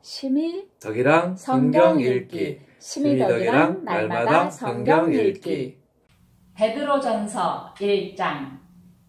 심히 덕이랑 성경 읽기. 심히 덕이랑 날마다 성경 읽기. 베드로전서 1장.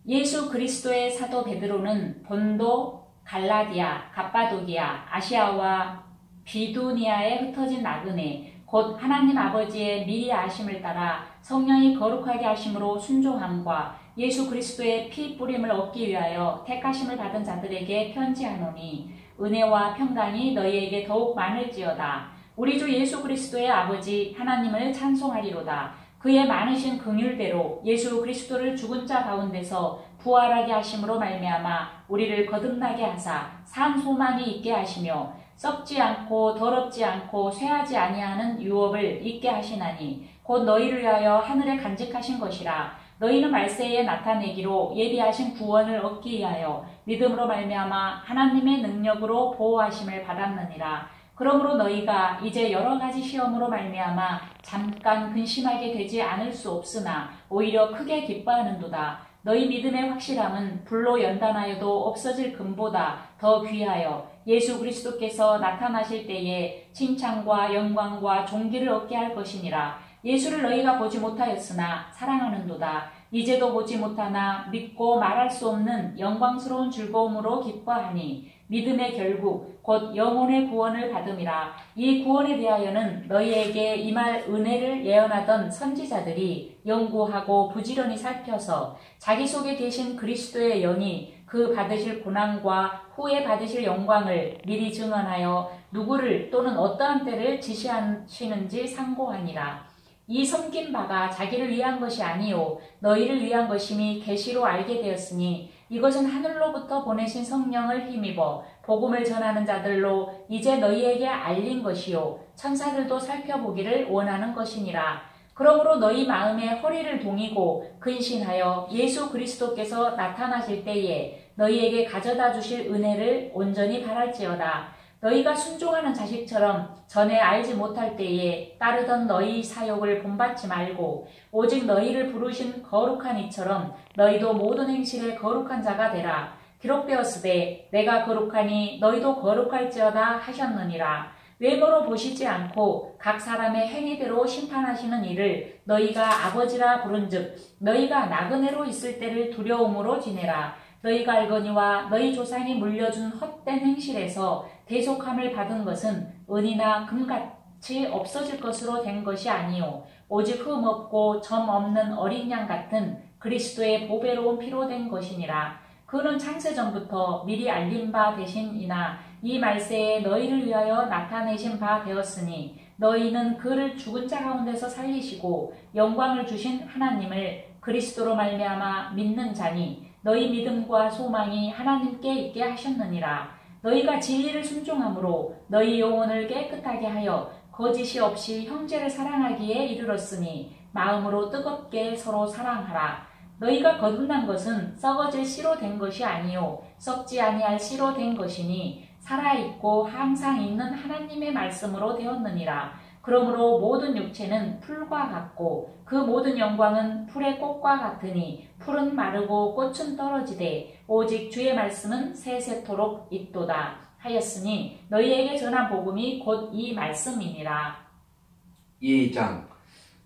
예수 그리스도의 사도 베드로는 본도, 갈라디아, 갑바도기아, 아시아와 비두니아에 흩어진 나그네 곧 하나님 아버지의 미리 아심을 따라 성령이 거룩하게 하심으로 순종함과 예수 그리스도의 피 뿌림을 얻기 위하여 택하심을 받은 자들에게 편지하노니 은혜와 평강이 너희에게 더욱 많을지어다. 우리 주 예수 그리스도의 아버지 하나님을 찬송하리로다. 그의 많으신 긍휼대로 예수 그리스도를 죽은 자 가운데서 부활하게 하심으로 말미암아 우리를 거듭나게 하사 산 소망이 있게 하시며 썩지 않고 더럽지 않고 쇠하지 아니하는 유업을 있게 하시나니 곧 너희를 위하여 하늘에 간직하신 것이라. 너희는 말세에 나타내기로 예비하신 구원을 얻기 위하여 믿음으로 말미암아 하나님의 능력으로 보호하심을 받았느니라. 그러므로 너희가 이제 여러 가지 시험으로 말미암아 잠깐 근심하게 되지 않을 수 없으나 오히려 크게 기뻐하는도다. 너희 믿음의 확실함은 불로 연단하여도 없어질 금보다 더 귀하여 예수 그리스도께서 나타나실 때에 칭찬과 영광과 존귀를 얻게 할 것이니라. 예수를 너희가 보지 못하였으나 사랑하는도다. 이제도 보지 못하나 믿고 말할 수 없는 영광스러운 즐거움으로 기뻐하니 믿음의 결국 곧 영혼의 구원을 받음이라. 이 구원에 대하여는 너희에게 임할 은혜를 예언하던 선지자들이 연구하고 부지런히 살펴서 자기 속에 계신 그리스도의 영이 그 받으실 고난과 후에 받으실 영광을 미리 증언하여 누구를 또는 어떠한 때를 지시하시는지 상고하니라. 이 섬긴 바가 자기를 위한 것이 아니요 너희를 위한 것임이 계시로 알게 되었으니 이것은 하늘로부터 보내신 성령을 힘입어 복음을 전하는 자들로 이제 너희에게 알린 것이요 천사들도 살펴보기를 원하는 것이니라. 그러므로 너희 마음에 허리를 동이고 근신하여 예수 그리스도께서 나타나실 때에 너희에게 가져다 주실 은혜를 온전히 바랄지어다. 너희가 순종하는 자식처럼 전에 알지 못할 때에 따르던 너희 사욕을 본받지 말고 오직 너희를 부르신 거룩한 이처럼 너희도 모든 행실에 거룩한 자가 되라. 기록되었으되 내가 거룩하니 너희도 거룩할지어다 하셨느니라. 외모로 보시지 않고 각 사람의 행위대로 심판하시는 이를 너희가 아버지라 부른즉 너희가 나그네로 있을 때를 두려움으로 지내라. 너희가 알거니와 너희 조상이 물려준 헛된 행실에서 대속함을 받은 것은 은이나 금같이 없어질 것으로 된 것이 아니요 오직 흠 없고 점 없는 어린 양 같은 그리스도의 보배로운 피로 된 것이니라. 그는 창세전부터 미리 알린 바 되신이나 이 말세에 너희를 위하여 나타내신 바 되었으니 너희는 그를 죽은 자 가운데서 살리시고 영광을 주신 하나님을 그리스도로 말미암아 믿는 자니 너희 믿음과 소망이 하나님께 있게 하셨느니라. 너희가 진리를 순종함으로 너희 영혼을 깨끗하게 하여 거짓이 없이 형제를 사랑하기에 이르렀으니 마음으로 뜨겁게 서로 사랑하라. 너희가 거듭난 것은 썩어질 씨로 된 것이 아니요 썩지 아니할 씨로 된 것이니 살아있고 항상 있는 하나님의 말씀으로 되었느니라. 그러므로 모든 육체는 풀과 같고 그 모든 영광은 풀의 꽃과 같으니 풀은 마르고 꽃은 떨어지되 오직 주의 말씀은 세세토록 있도다 하였으니 너희에게 전한 복음이 곧 이 말씀이니라. 2장.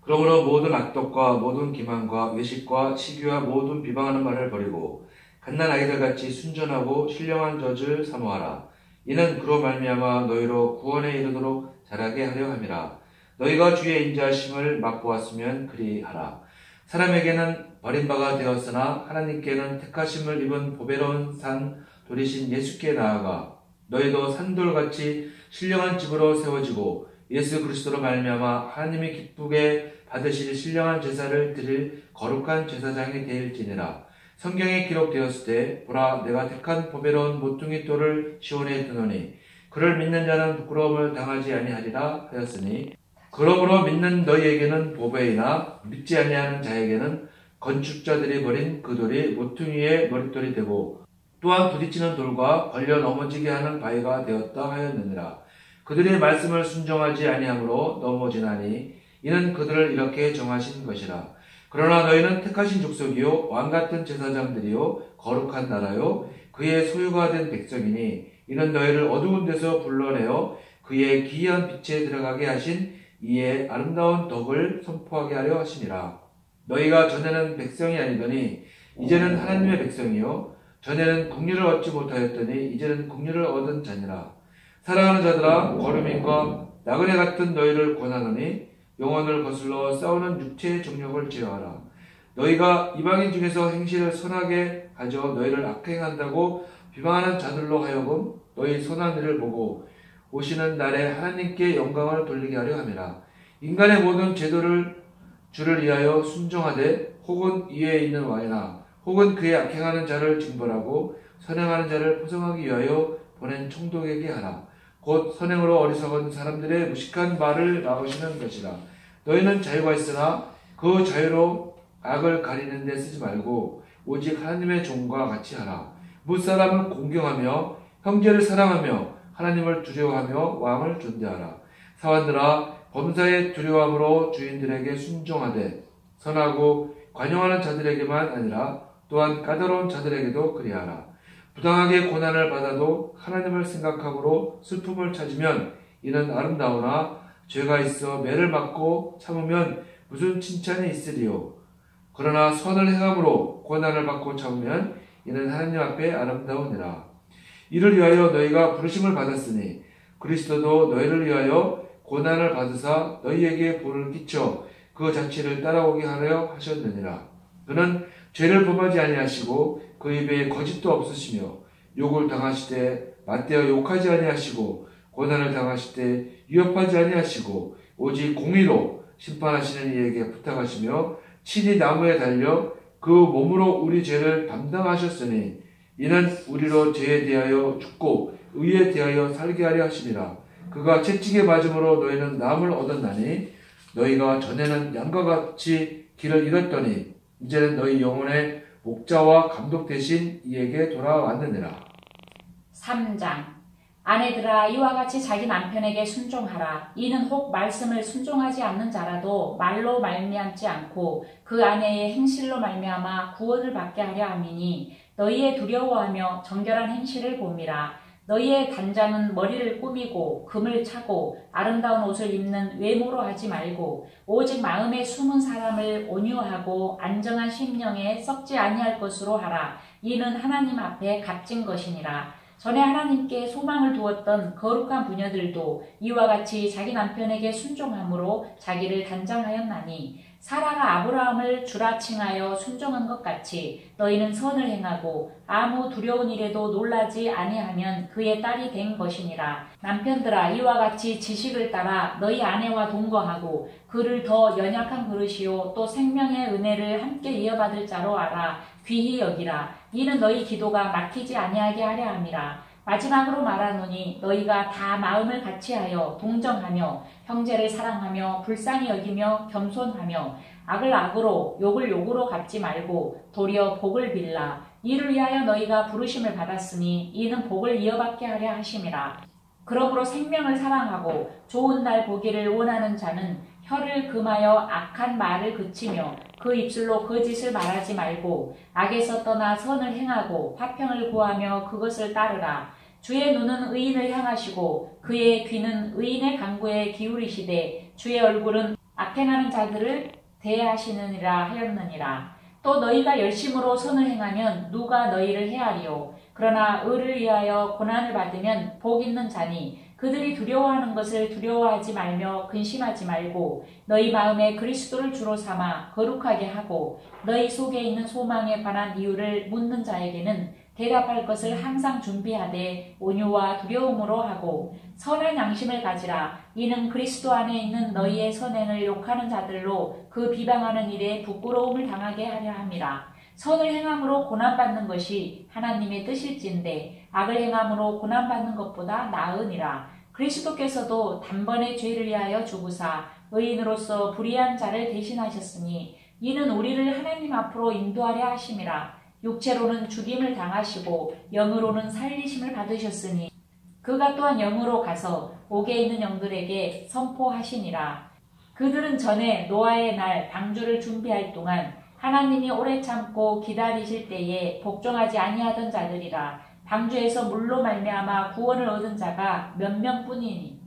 그러므로 모든 악독과 모든 기만과 외식과 시기와 모든 비방하는 말을 버리고 갓난 아이들같이 순전하고 신령한 젖을 사모하라. 이는 그로 말미암아 너희로 구원에 이르도록 자라게 하려 함이라. 너희가 주의 인자하심을 맛보았으면 그리하라. 사람에게는 버림바가 되었으나 하나님께는 택하심을 입은 보배로운 산 돌이신 예수께 나아가 너희도 산돌같이 신령한 집으로 세워지고 예수 그리스도로 말미암아 하나님이 기쁘게 받으실 신령한 제사를 드릴 거룩한 제사장이 되일지니라. 성경에 기록되었을 때 보라 내가 택한 보배로운 모퉁이 돌을 시온에 두노니 그를 믿는 자는 부끄러움을 당하지 아니하리라 하였으니 그러므로 믿는 너희에게는 보배이나 믿지 아니하는 자에게는 건축자들이 버린 그 돌이 모퉁이의 머릿돌이 되고 또한 부딪히는 돌과 걸려 넘어지게 하는 바위가 되었다 하였느니라. 그들의 말씀을 순종하지 아니하므로 넘어지나니 이는 그들을 이렇게 정하신 것이라. 그러나 너희는 택하신 족속이요 왕같은 제사장들이요 거룩한 나라요 그의 소유가 된 백성이니 이는 너희를 어두운 데서 불러내어 그의 기이한 빛에 들어가게 하신 이의 아름다운 덕을 선포하게 하려 하심이라. 너희가 전에는 백성이 아니더니 이제는 하나님의 백성이요 전에는 국리를 얻지 못하였더니 이제는 국리를 얻은 자니라. 사랑하는 자들아, 거루민과 나그네 같은 너희를 권하노니 영혼을 거슬러 싸우는 육체의 정욕을 제어하라. 너희가 이방인 중에서 행실을 선하게 가져 너희를 악행한다고 비방하는 자들로 하여금 너희 선한 일을 보고 오시는 날에 하나님께 영광을 돌리게 하려 함이라. 인간의 모든 제도를 주를 위하여 순종하되 혹은 이에 있는 왕이나 혹은 그의 악행하는 자를 징벌하고 선행하는 자를 포성하기 위하여 보낸 총독에게 하라. 곧 선행으로 어리석은 사람들의 무식한 말을 막으시는 것이라. 너희는 자유가 있으나 그 자유로 악을 가리는 데 쓰지 말고 오직 하나님의 종과 같이 하라. 무사람을 공경하며 형제를 사랑하며 하나님을 두려워하며 왕을 존대하라. 사원들아, 범사의 두려움으로 주인들에게 순종하되 선하고 관용하는 자들에게만 아니라 또한 까다로운 자들에게도 그리하라. 부당하게 고난을 받아도 하나님을 생각함으로 슬픔을 찾으면 이는 아름다우나 죄가 있어 매를 맞고 참으면 무슨 칭찬이 있으리요. 그러나 선을 행함으로 고난을 받고 참으면 이는 하나님 앞에 아름다우니라. 이를 위하여 너희가 부르심을 받았으니 그리스도도 너희를 위하여 고난을 받으사 너희에게 본을 끼쳐 그 자취를 따라오게 하려 하셨느니라. 그는 죄를 범하지 아니하시고 그 입에 거짓도 없으시며 욕을 당하시되 맞대어 욕하지 아니하시고 고난을 당하시되 위협하지 아니하시고 오직 공의로 심판하시는 이에게 부탁하시며 친히 나무에 달려 그 몸으로 우리 죄를 담당하셨으니 이는 우리로 죄에 대하여 죽고 의에 대하여 살게 하려 하심이라. 그가 채찍에 맞음으로 너희는 나음을 얻었나니 너희가 전에는 양과 같이 길을 잃었더니 이제는 너희 영혼의 목자와 감독 되신 이에게 돌아왔느니라. 3장. 아내들아, 이와 같이 자기 남편에게 순종하라. 이는 혹 말씀을 순종하지 않는 자라도 말로 말미암지 않고 그 아내의 행실로 말미암아 구원을 받게 하려 함이니 너희의 두려워하며 정결한 행실을 봄이라. 너희의 단장은 머리를 꾸미고 금을 차고 아름다운 옷을 입는 외모로 하지 말고 오직 마음에 숨은 사람을 온유하고 안정한 심령에 썩지 아니할 것으로 하라. 이는 하나님 앞에 값진 것이니라. 전에 하나님께 소망을 두었던 거룩한 부녀들도 이와 같이 자기 남편에게 순종함으로 자기를 단장하였나니 사라가 아브라함을 주라 칭하여 순종한 것 같이 너희는 선을 행하고 아무 두려운 일에도 놀라지 아니하면 그의 딸이 된 것이니라. 남편들아, 이와 같이 지식을 따라 너희 아내와 동거하고 그를 더 연약한 그릇이요 또 생명의 은혜를 함께 이어받을 자로 알아 귀히 여기라. 이는 너희 기도가 막히지 아니하게 하려 함이라. 마지막으로 말하노니 너희가 다 마음을 같이하여 동정하며 형제를 사랑하며 불쌍히 여기며 겸손하며 악을 악으로 욕을 욕으로 갚지 말고 도리어 복을 빌라. 이를 위하여 너희가 부르심을 받았으니 이는 복을 이어받게 하려 하심이라. 그러므로 생명을 사랑하고 좋은 날 보기를 원하는 자는 혀를 금하여 악한 말을 그치며 그 입술로 거짓을 말하지 말고 악에서 떠나 선을 행하고 화평을 구하며 그것을 따르라. 주의 눈은 의인을 향하시고 그의 귀는 의인의 간구에 기울이시되 주의 얼굴은 악행하는 자들을 대하시느니라 하였느니라. 또 너희가 열심으로 선을 행하면 누가 너희를 헤아리요. 그러나 의를 위하여 고난을 받으면 복 있는 자니 그들이 두려워하는 것을 두려워하지 말며 근심하지 말고 너희 마음에 그리스도를 주로 삼아 거룩하게 하고 너희 속에 있는 소망에 관한 이유를 묻는 자에게는 대답할 것을 항상 준비하되 온유와 두려움으로 하고 선한 양심을 가지라. 이는 그리스도 안에 있는 너희의 선행을 욕하는 자들로 그 비방하는 일에 부끄러움을 당하게 하려 함이라. 선을 행함으로 고난받는 것이 하나님의 뜻일진데 악을 행함으로 고난받는 것보다 나으니라. 그리스도께서도 단번에 죄를 위하여 죽으사 의인으로서 불의한 자를 대신하셨으니 이는 우리를 하나님 앞으로 인도하려 하심이라. 육체로는 죽임을 당하시고 영으로는 살리심을 받으셨으니 그가 또한 영으로 가서 옥에 있는 영들에게 선포하시니라. 그들은 전에 노아의 날 방주를 준비할 동안 하나님이 오래 참고 기다리실 때에 복종하지 아니하던 자들이라. 방주에서 물로 말미암아 구원을 얻은 자가 몇 명뿐이니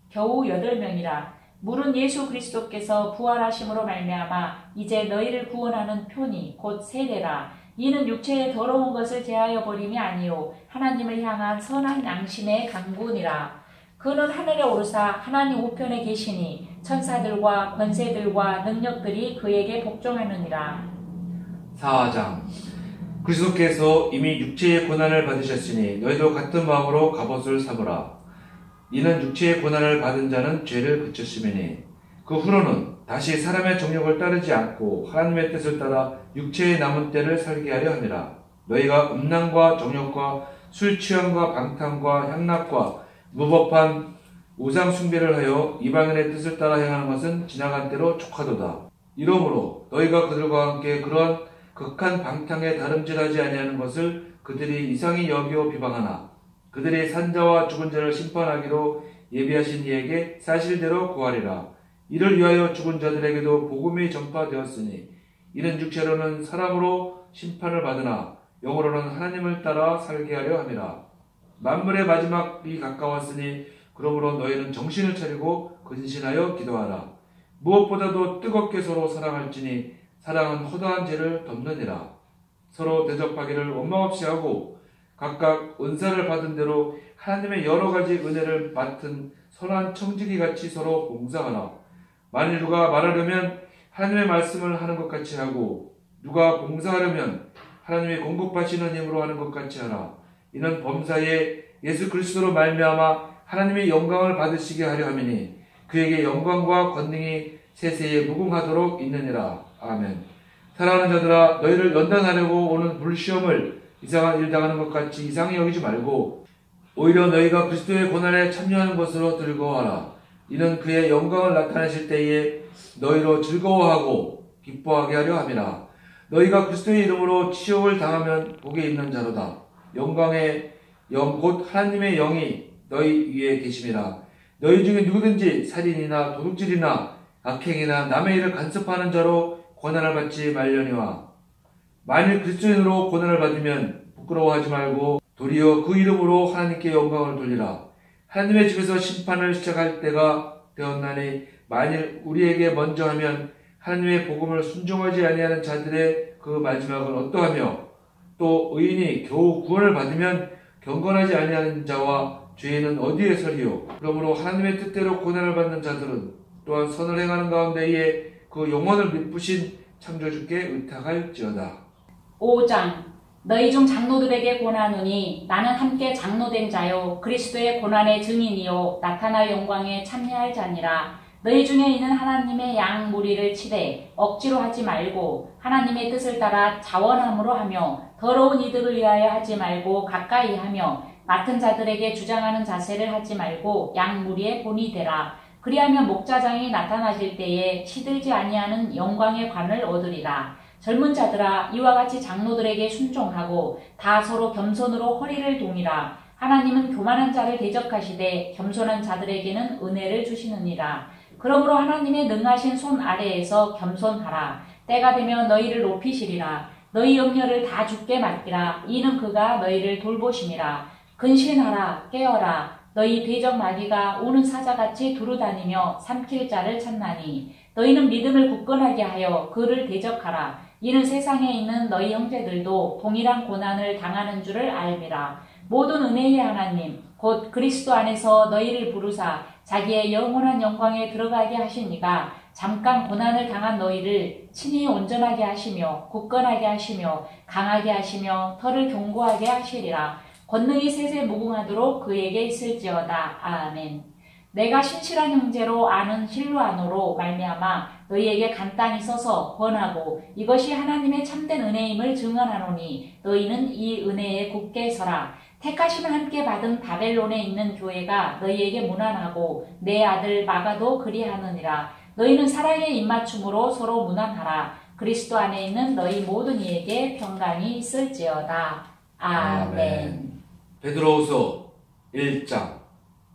겨우 8명이라. 물은 예수 그리스도께서 부활하심으로 말미암아 이제 너희를 구원하는 표니 곧 세례라. 이는 육체의 더러운 것을 제하여 버림이 아니요 하나님을 향한 선한 양심의 강군이라. 그는 하늘에 오르사 하나님 우편에 계시니 천사들과 권세들과 능력들이 그에게 복종하느니라. 4장. 그리스도께서 이미 육체의 고난을 받으셨으니 너희도 같은 마음으로 갑옷을 삼으라. 이는 육체의 고난을 받은 자는 죄를 그쳤음이니 그 후로는 다시 사람의 정욕을 따르지 않고 하나님의 뜻을 따라 육체의 남은 때를 살게 하려 함이라. 너희가 음란과 정욕과 술 취함과 방탕과 향락과 무법한 우상 숭배를 하여 이방인의 뜻을 따라 행하는 것은 지나간 때로 족하도다. 이러므로 너희가 그들과 함께 그러한 극한 방탕에 다름질하지 아니하는 것을 그들이 이상히 여기어 비방하나 그들이 산자와 죽은 자를 심판하기로 예비하신 이에게 사실대로 구하리라. 이를 위하여 죽은 자들에게도 복음이 전파되었으니 이는 육체로는 사람으로 심판을 받으나 영으로는 하나님을 따라 살게 하려 함이라. 만물의 마지막이 가까웠으니 그러므로 너희는 정신을 차리고 근신하여 기도하라. 무엇보다도 뜨겁게 서로 사랑할지니 사랑은 허다한 죄를 덮느니라. 서로 대접하기를 원망 없이 하고 각각 은사를 받은 대로 하나님의 여러 가지 은혜를 맡은 선한 청지기 같이 서로 봉사하라. 만일 누가 말하려면 하나님의 말씀을 하는 것 같이 하고 누가 봉사하려면 하나님의 공급하시는 힘으로 하는 것 같이 하라. 이는 범사에 예수 그리스도로 말미암아 하나님의 영광을 받으시게 하려 함이니 그에게 영광과 권능이 세세에 무궁하도록 있느니라. 아멘. 사랑하는 자들아, 너희를 연단하려고 오는 불시험을 이상한 일 당하는 것 같이 이상히 여기지 말고 오히려 너희가 그리스도의 고난에 참여하는 것으로 즐거워하라. 이는 그의 영광을 나타내실 때에 너희로 즐거워하고 기뻐하게 하려 함이라. 너희가 그리스도의 이름으로 치욕을 당하면 복이 있는 자로다. 영광의 영 곧 하나님의 영이 너희 위에 계심이라. 너희 중에 누구든지 살인이나 도둑질이나 악행이나 남의 일을 간섭하는 자로 고난을 받지 말려니와 만일 그리스도인으로 고난을 받으면 부끄러워하지 말고 도리어 그 이름으로 하나님께 영광을 돌리라. 하나님의 집에서 심판을 시작할 때가 되었나니 만일 우리에게 먼저 하면 하나님의 복음을 순종하지 아니하는 자들의 그 마지막은 어떠하며 또 의인이 겨우 구원을 받으면 경건하지 아니하는 자와 죄인은 어디에 서리요. 그러므로 하나님의 뜻대로 고난을 받는 자들은 또한 선을 행하는 가운데에 그 영원을 미쁘신 창조주께 의탁할지어다. 5장. 너희 중 장로들에게 권하노니 나는 함께 장로된 자요 그리스도의 고난의 증인이요 나타날 영광에 참여할 자니라. 너희 중에 있는 하나님의 양 무리를 치되 억지로 하지 말고 하나님의 뜻을 따라 자원함으로 하며 더러운 이득을 위하여 하지 말고 가까이 하며 맡은 자들에게 주장하는 자세를 하지 말고 양 무리의 본이 되라. 그리하면 목자장이 나타나실 때에 시들지 아니하는 영광의 관을 얻으리라. 젊은 자들아, 이와 같이 장로들에게 순종하고 다 서로 겸손으로 허리를 동이라. 하나님은 교만한 자를 대적하시되 겸손한 자들에게는 은혜를 주시느니라. 그러므로 하나님의 능하신 손 아래에서 겸손하라. 때가 되면 너희를 높이시리라. 너희 염려를 다 주께 맡기라. 이는 그가 너희를 돌보심이라. 근신하라. 깨어라. 너희 대적 마귀가 오는 사자같이 두루다니며 삼킬 자를 찾나니 너희는 믿음을 굳건하게 하여 그를 대적하라. 이는 세상에 있는 너희 형제들도 동일한 고난을 당하는 줄을 알미라. 모든 은혜의 하나님 곧 그리스도 안에서 너희를 부르사 자기의 영원한 영광에 들어가게 하시니가 잠깐 고난을 당한 너희를 친히 온전하게 하시며 굳건하게 하시며 강하게 하시며 털을 견고하게 하시리라. 권능이 세세 무궁하도록 그에게 있을지어다. 아멘. 내가 신실한 형제로 아는 실루아노로 말미암아 너희에게 간단히 써서 권하고 이것이 하나님의 참된 은혜임을 증언하노니 너희는 이 은혜에 굳게 서라. 택하심을 함께 받은 바벨론에 있는 교회가 너희에게 무난하고 내 아들 마가도 그리하느니라. 너희는 사랑의 입맞춤으로 서로 무난하라. 그리스도 안에 있는 너희 모든 이에게 평강이 있을지어다. 아멘. 베드로후서 1장.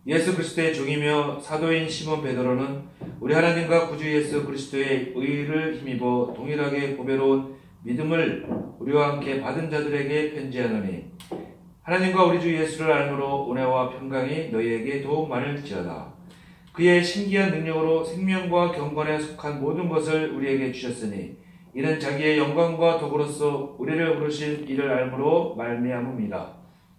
예수 그리스도의 종이며 사도인 시몬 베드로는 우리 하나님과 구주 예수 그리스도의 의를 힘입어 동일하게 보배로운 믿음을 우리와 함께 받은 자들에게 편지하노니 하나님과 우리 주 예수를 알므로 은혜와 평강이 너희에게 더욱 많을지어다. 그의 신기한 능력으로 생명과 경건에 속한 모든 것을 우리에게 주셨으니 이는 자기의 영광과 덕으로서 우리를 부르신 이를 알므로 말미암음이라.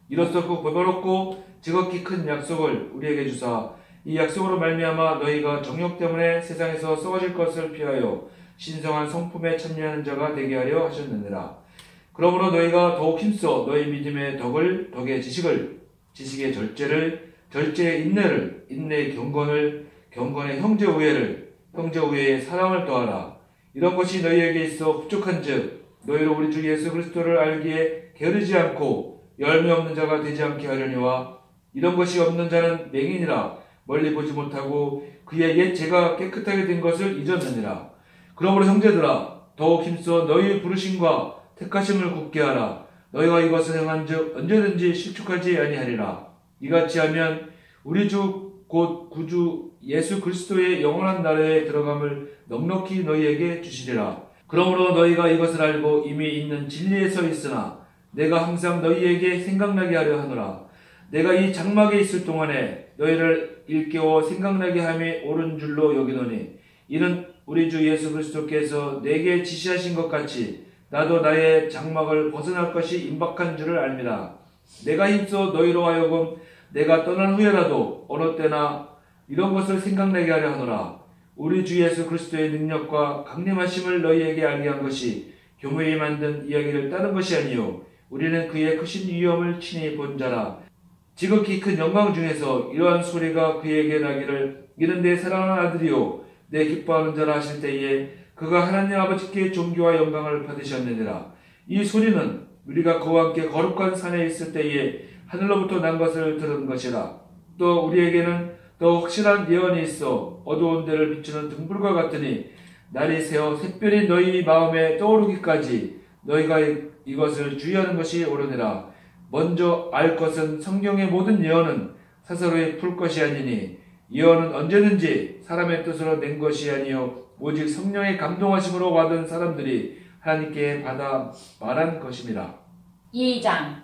이로써 그 보배롭고 지극히 큰 약속을 우리에게 주사 이 약속으로 말미암아 너희가 정욕 때문에 세상에서 썩어질 것을 피하여 신성한 성품에 참여하는 자가 되게 하려 하셨느니라. 그러므로 너희가 더욱 힘써 너희 믿음의 덕을, 덕의 지식을, 지식의 절제를, 절제의 인내를, 인내의 경건을, 경건의 형제 우애를, 형제 우애의 사랑을 더하라. 이런 것이 너희에게 있어 부족한즉 너희로 우리 주 예수 그리스도를 알기에 게으르지 않고 열매 없는 자가 되지 않게 하려니와 이런 것이 없는 자는 맹인이라 멀리 보지 못하고 그의 옛 죄가 깨끗하게 된 것을 잊었느니라. 그러므로 형제들아 더욱 힘써 너희의 부르심과 택하심을 굳게 하라. 너희가 이것을 행한즉 언제든지 실족하지 아니하리라. 이같이 하면 우리 주 곧 구주 예수 그리스도의 영원한 나라에 들어감을 넉넉히 너희에게 주시리라. 그러므로 너희가 이것을 알고 이미 있는 진리에 서 있으나 내가 항상 너희에게 생각나게 하려 하노라. 내가 이 장막에 있을 동안에 너희를 일깨워 생각나게 함이 옳은 줄로 여기노니 이는 우리 주 예수 그리스도께서 내게 지시하신 것 같이 나도 나의 장막을 벗어날 것이 임박한 줄을 압니다. 내가 힘써 너희로 하여금 내가 떠난 후에라도 어느 때나 이런 것을 생각나게 하려 하노라. 우리 주 예수 그리스도의 능력과 강림하심을 너희에게 알게 한 것이 교묘히 만든 이야기를 따른 것이 아니요 우리는 그의 크신 위엄을 친히 본 자라. 지극히 큰 영광 중에서 이러한 소리가 그에게 나기를 이는 내 사랑하는 아들이요 내 기뻐하는 자라 하실 때에 그가 하나님 아버지께 존귀와 영광을 받으셨느니라. 이 소리는 우리가 그와 함께 거룩한 산에 있을 때에 하늘로부터 난 것을 들은 것이라. 또 우리에게는 더 확실한 예언이 있어 어두운 데를 비추는 등불과 같으니 날이 새어 샛별이 너희 마음에 떠오르기까지 너희가 이것을 주의하는 것이 옳으니라. 먼저 알 것은 성경의 모든 예언은 사사로이 풀 것이 아니니 예언은 언제든지 사람의 뜻으로 낸 것이 아니요 오직 성령의 감동하심으로 받은 사람들이 하나님께 받아 말한 것입니다. 2장.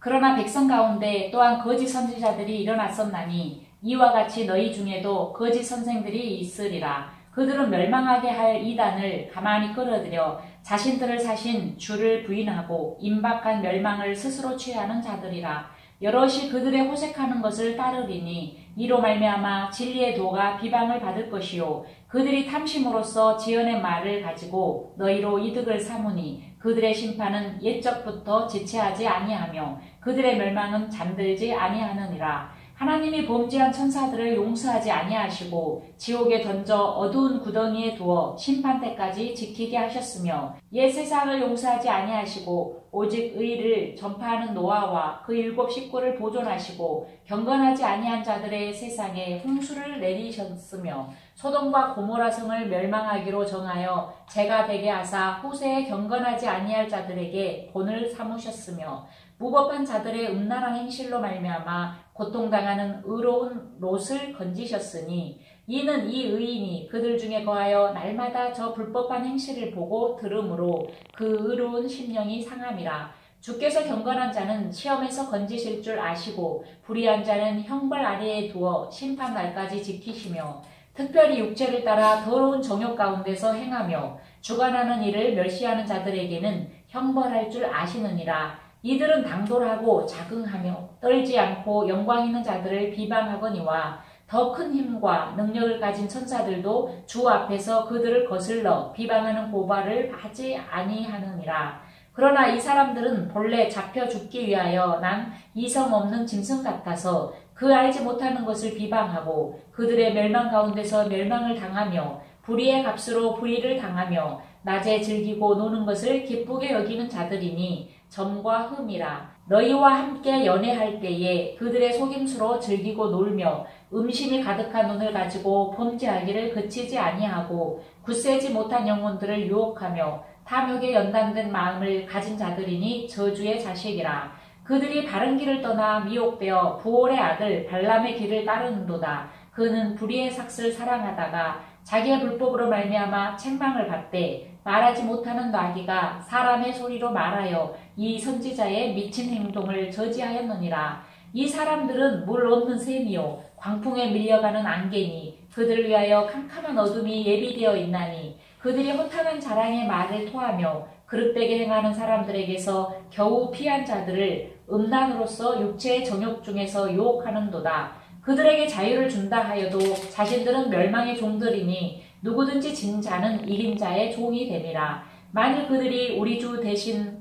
그러나 백성 가운데 또한 거짓 선지자들이 일어났었나니 이와 같이 너희 중에도 거짓 선생들이 있으리라. 그들은 멸망하게 할 이단을 가만히 끌어들여 자신들을 사신 주를 부인하고 임박한 멸망을 스스로 취하는 자들이라. 여럿이 그들의 호색하는 것을 따르리니 이로 말미암아 진리의 도가 비방을 받을 것이요 그들이 탐심으로써 지어낸 말을 가지고 너희로 이득을 삼으니 그들의 심판은 옛적부터 지체하지 아니하며 그들의 멸망은 잠들지 아니하느니라. 하나님이 범죄한 천사들을 용서하지 아니하시고 지옥에 던져 어두운 구덩이에 두어 심판 때까지 지키게 하셨으며 옛 세상을 용서하지 아니하시고 오직 의를 전파하는 노아와 그 7 식구를 보존하시고 경건하지 아니한 자들의 세상에 홍수를 내리셨으며 소돔과 고모라 성을 멸망하기로 정하여 죄가 되게 하사 후세에 경건하지 아니할 자들에게 본을 삼으셨으며 무법한 자들의 음란한 행실로 말미암아 고통당하는 의로운 롯을 건지셨으니 이는 이 의인이 그들 중에 거하여 날마다 저 불법한 행실을 보고 들으므로 그 의로운 심령이 상함이라. 주께서 경건한 자는 시험에서 건지실 줄 아시고 불의한 자는 형벌 아래에 두어 심판 날까지 지키시며 특별히 육체를 따라 더러운 정욕 가운데서 행하며 주관하는 일을 멸시하는 자들에게는 형벌할 줄 아시느니라. 이들은 당돌하고 자긍하며 떨지 않고 영광 있는 자들을 비방하거니와 더 큰 힘과 능력을 가진 천사들도 주 앞에서 그들을 거슬러 비방하는 고발을 하지 아니하느니라. 그러나 이 사람들은 본래 잡혀 죽기 위하여 난 이성 없는 짐승 같아서 그 알지 못하는 것을 비방하고 그들의 멸망 가운데서 멸망을 당하며 불의의 값으로 불의를 당하며 낮에 즐기고 노는 것을 기쁘게 여기는 자들이니 점과 흠이라. 너희와 함께 연애할 때에 그들의 속임수로 즐기고 놀며 음심이 가득한 눈을 가지고 범죄하기를 그치지 아니하고 굳세지 못한 영혼들을 유혹하며 탐욕에 연단된 마음을 가진 자들이니 저주의 자식이라. 그들이 바른 길을 떠나 미혹되어 부올의 아들 발람의 길을 따르는도다. 그는 불의의 삭슬 사랑하다가 자기의 불법으로 말미암아 책망을 받되 말하지 못하는 나귀가 사람의 소리로 말하여 이 선지자의 미친 행동을 저지하였느니라. 이 사람들은 물 없는 샘이요 광풍에 밀려가는 안개니 그들을 위하여 캄캄한 어둠이 예비되어 있나니 그들이 허탄한 자랑의 말을 토하며 그릇되게 행하는 사람들에게서 겨우 피한 자들을 음란으로서 육체의 정욕 중에서 유혹하는도다. 그들에게 자유를 준다 하여도 자신들은 멸망의 종들이니 누구든지 진 자는 이긴 자의 종이 됨이라. 만일 그들이 우리 주 대신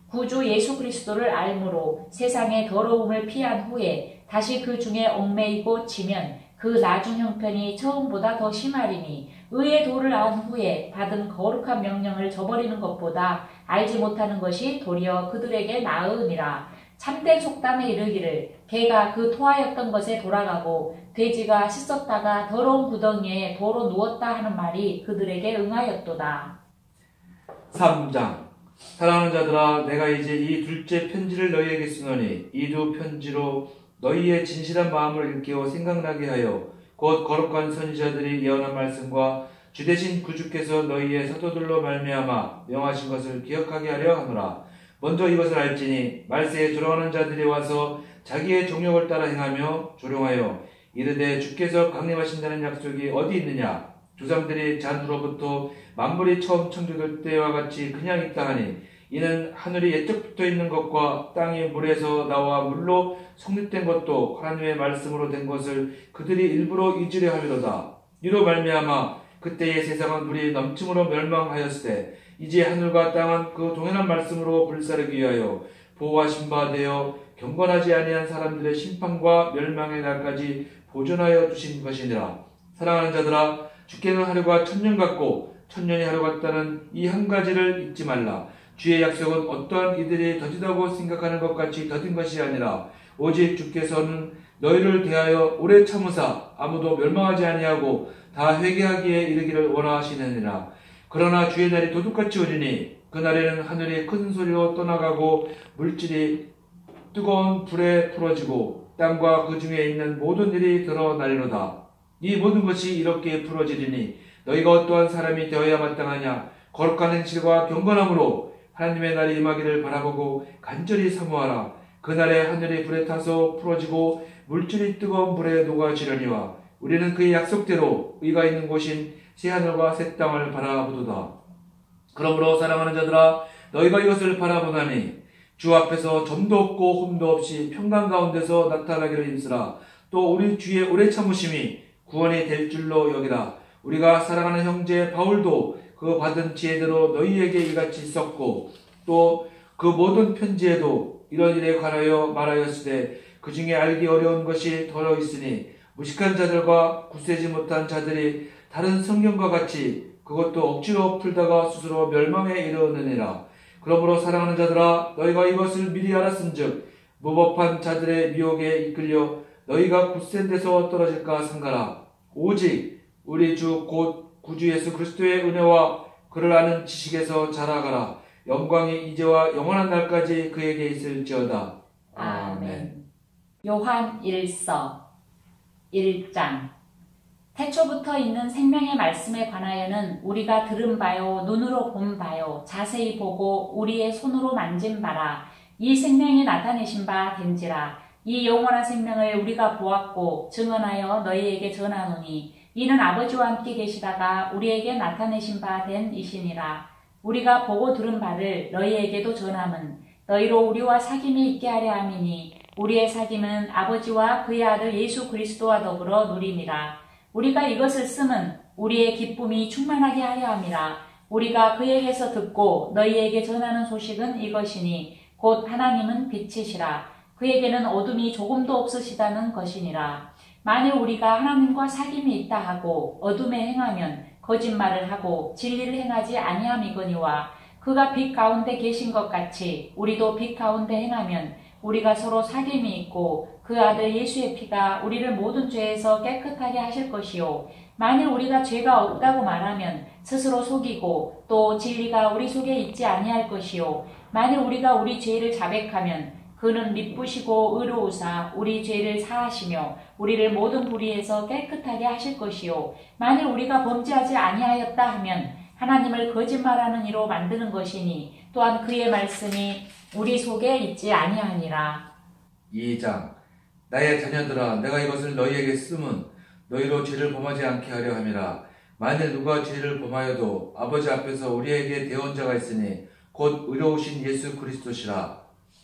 구주 예수 그리스도를 알므로 세상의 더러움을 피한 후에 다시 그 중에 얽매이고 지면 그 나중 형편이 처음보다 더 심하리니 의의 도를 안 후에 받은 거룩한 명령을 저버리는 것보다 알지 못하는 것이 도리어 그들에게 나으니라. 참된 속담에 이르기를 개가 그 토하였던 것에 돌아가고 돼지가 씻었다가 더러운 구덩이에 도로 누웠다 하는 말이 그들에게 응하였도다. 3장. 사랑하는 자들아, 내가 이제 이 둘째 편지를 너희에게 쓰노니 이 두 편지로 너희의 진실한 마음을 일깨워 생각나게 하여 곧 거룩한 선지자들이 예언한 말씀과 주대신 구주께서 너희의 사도들로 말미암아 명하신 것을 기억하게 하려 하노라. 먼저 이것을 알지니 말세에 조롱하는 자들이 와서 자기의 정욕을 따라 행하며 조롱하여 이르되 주께서 강림하신다는 약속이 어디 있느냐. 조상들이 잔으로부터 만물이 처음 창조될 때와 같이 그냥 있다 하니 이는 하늘이 옛적부터 있는 것과 땅이 물에서 나와 물로 성립된 것도 하나님의 말씀으로 된 것을 그들이 일부러 잊으려 함이로다. 이로 말미암아 그때의 세상은 물이 넘침으로 멸망하였으되 이제 하늘과 땅은 그 동일한 말씀으로 불사르기 위하여 보호하신 바 되어 경건하지 아니한 사람들의 심판과 멸망의 날까지 보존하여 두신 것이니라. 사랑하는 자들아, 주께는 하루가 1000년 같고 1000년이 하루 같다는 이 한 가지를 잊지 말라. 주의 약속은 어떠한 이들이 더디다고 생각하는 것 같이 더딘 것이 아니라 오직 주께서는 너희를 대하여 오래 참으사 아무도 멸망하지 아니하고 다 회개하기에 이르기를 원하시느니라. 그러나 주의 날이 도둑같이 오리니 그날에는 하늘이 큰 소리로 떠나가고 물질이 뜨거운 불에 풀어지고 땅과 그 중에 있는 모든 일이 드러나리로다. 이 모든 것이 이렇게 풀어지리니 너희가 어떠한 사람이 되어야 마땅하냐. 거룩한 행실과 경건함으로 하나님의 날이 임하기를 바라보고 간절히 사모하라. 그날에 하늘이 불에 타서 풀어지고 물질이 뜨거운 불에 녹아지려니와 우리는 그의 약속대로 의가 있는 곳인 새하늘과 새 땅을 바라보도다. 그러므로 사랑하는 자들아, 너희가 이것을 바라보나니 주 앞에서 점도 없고 흠도 없이 평강 가운데서 나타나기를 힘쓰라. 또 우리 주의 오래 참으심이 구원이 될 줄로 여기라. 우리가 사랑하는 형제 바울도 그 받은 지혜대로 너희에게 이같이 썼고 또 그 모든 편지에도 이런 일에 관하여 말하였으되 그 중에 알기 어려운 것이 더러 있으니 무식한 자들과 굳세지 못한 자들이 다른 성경과 같이 그것도 억지로 풀다가 스스로 멸망에 이르느니라. 그러므로 사랑하는 자들아, 너희가 이것을 미리 알았은즉 무법한 자들의 미혹에 이끌려 너희가 굳센 데서 떨어질까 삼가라. 오직 우리 주 곧 구주 예수 그리스도의 은혜와 그를 아는 지식에서 자라가라. 영광이 이제와 영원한 날까지 그에게 있을지어다. 아멘. 요한 1서 1장. 태초부터 있는 생명의 말씀에 관하여는 우리가 들은 바요 눈으로 본 바요 자세히 보고 우리의 손으로 만진 바라. 이 생명이 나타내신 바 된지라. 이 영원한 생명을 우리가 보았고 증언하여 너희에게 전하노니 이는 아버지와 함께 계시다가 우리에게 나타내신 바 된 이시니라. 우리가 보고 들은 바를 너희에게도 전함은 너희로 우리와 사귐이 있게 하려 함이니 우리의 사귐은 아버지와 그의 아들 예수 그리스도와 더불어 누림이라. 우리가 이것을 쓰면 우리의 기쁨이 충만하게 하려 함이라. 우리가 그에게서 듣고 너희에게 전하는 소식은 이것이니 곧 하나님은 빛이시라. 그에게는 어둠이 조금도 없으시다는 것이니라. 만일 우리가 하나님과 사귐이 있다 하고 어둠에 행하면 거짓말을 하고 진리를 행하지 아니함이거니와 그가 빛 가운데 계신 것 같이 우리도 빛 가운데 행하면 우리가 서로 사귐이 있고 그 아들 예수의 피가 우리를 모든 죄에서 깨끗하게 하실 것이요. 만일 우리가 죄가 없다고 말하면 스스로 속이고 또 진리가 우리 속에 있지 아니할 것이요. 만일 우리가 우리 죄를 자백하면 그는 미쁘시고 의로우사 우리 죄를 사하시며 우리를 모든 불의에서 깨끗하게 하실 것이요. 만일 우리가 범죄하지 아니하였다 하면 하나님을 거짓말하는 이로 만드는 것이니 또한 그의 말씀이 우리 속에 있지 아니하니라. 2장 나의 자녀들아 내가 이것을 너희에게 쓰면 너희로 죄를 범하지 않게 하려 함이라. 만일 누가 죄를 범하여도 아버지 앞에서 우리에게 대언자가 있으니 곧 의로우신 예수 그리스도시라.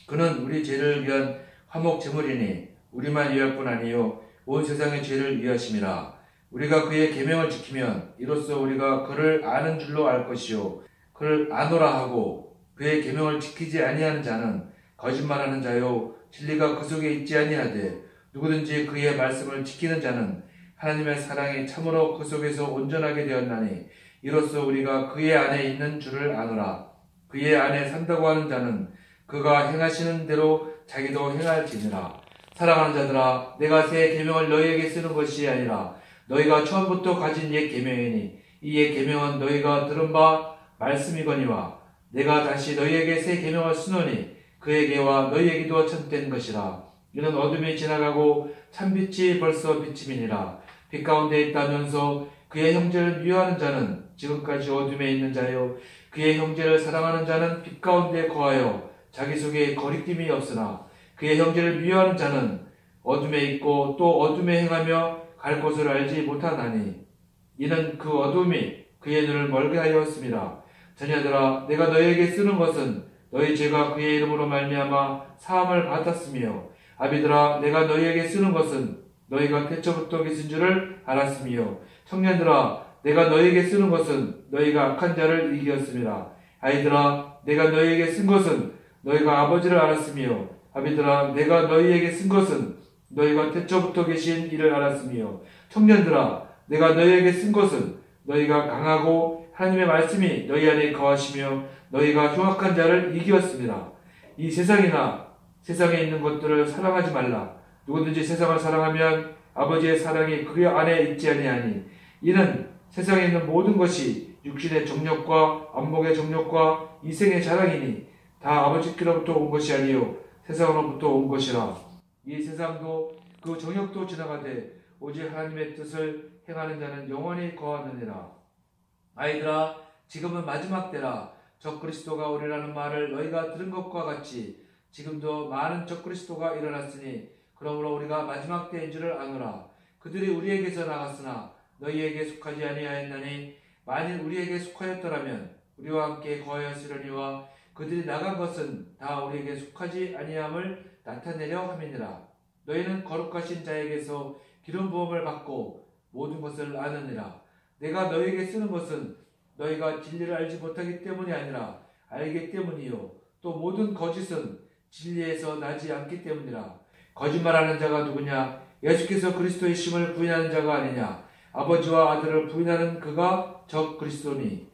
그는 우리 죄를 위한 화목 제물이니 우리만 위할 뿐 아니요 온 세상의 죄를 위하심이라. 우리가 그의 계명을 지키면 이로써 우리가 그를 아는 줄로 알 것이요 그를 아노라 하고 그의 계명을 지키지 아니하는 자는 거짓말하는 자요 진리가 그 속에 있지 아니하되 누구든지 그의 말씀을 지키는 자는 하나님의 사랑이 참으로 그 속에서 온전하게 되었나니 이로써 우리가 그의 안에 있는 줄을 아노라. 그의 안에 산다고 하는 자는 그가 행하시는 대로 자기도 행할지니라. 사랑하는 자들아 내가 새 계명을 너희에게 쓰는 것이 아니라 너희가 처음부터 가진 옛 계명이니 이 옛 계명은 너희가 들은 바 말씀이거니와 내가 다시 너희에게 새 계명을 쓰노니 그에게와 너희에게도 참된 것이라. 이는 어둠이 지나가고 참빛이 벌써 비침이니라. 빛 가운데 있다면서 그의 형제를 미워하는 자는 지금까지 어둠에 있는 자요 그의 형제를 사랑하는 자는 빛 가운데 거하여 자기 속에 거리낌이 없으나 그의 형제를 미워하는 자는 어둠에 있고 또 어둠에 행하며 갈 곳을 알지 못하나니 이는 그 어둠이 그의 눈을 멀게 하였습니다. 자녀들아 내가 너희에게 쓰는 것은 너희 죄가 그의 이름으로 말미암아 사함을 받았으며 아비들아 내가 너희에게 쓰는 것은 너희가 태초부터 계신 줄을 알았으며 청년들아 내가 너희에게 쓰는 것은 너희가 악한 자를 이기었습니다. 아이들아 내가 너희에게 쓴 것은 너희가 아버지를 알았으며 아비들아 내가 너희에게 쓴 것은 너희가 태초부터 계신 이를 알았으며 청년들아 내가 너희에게 쓴 것은 너희가 강하고 하나님의 말씀이 너희 안에 거하시며 너희가 흉악한 자를 이기었습니다. 이 세상이나 세상에 있는 것들을 사랑하지 말라. 누구든지 세상을 사랑하면 아버지의 사랑이 그 안에 있지 아니하니 이는 세상에 있는 모든 것이 육신의 정욕과 안목의 정욕과 이생의 자랑이니 다 아버지께로부터 온 것이 아니요 세상으로부터 온 것이라. 이 세상도 그 정욕도 지나가되 오직 하나님의 뜻을 행하는 자는 영원히 거하느니라. 아이들아 지금은 마지막 때라. 적그리스도가 오리라는 말을 너희가 들은 것과 같이 지금도 많은 적그리스도가 일어났으니 그러므로 우리가 마지막 때인 줄을 아노라. 그들이 우리에게서 나갔으나 너희에게 속하지 아니하였나니 만일 우리에게 속하였더라면 우리와 함께 거하였으려니와 그들이 나간 것은 다 우리에게 속하지 아니함을 나타내려 함이니라. 너희는 거룩하신 자에게서 기름 부음을 받고 모든 것을 아느니라. 내가 너희에게 쓰는 것은 너희가 진리를 알지 못하기 때문이 아니라 알기 때문이요 또 모든 거짓은 진리에서 나지 않기 때문이라. 거짓말하는 자가 누구냐? 예수께서 그리스도의 심을 부인하는 자가 아니냐? 아버지와 아들을 부인하는 그가 적 그리스도니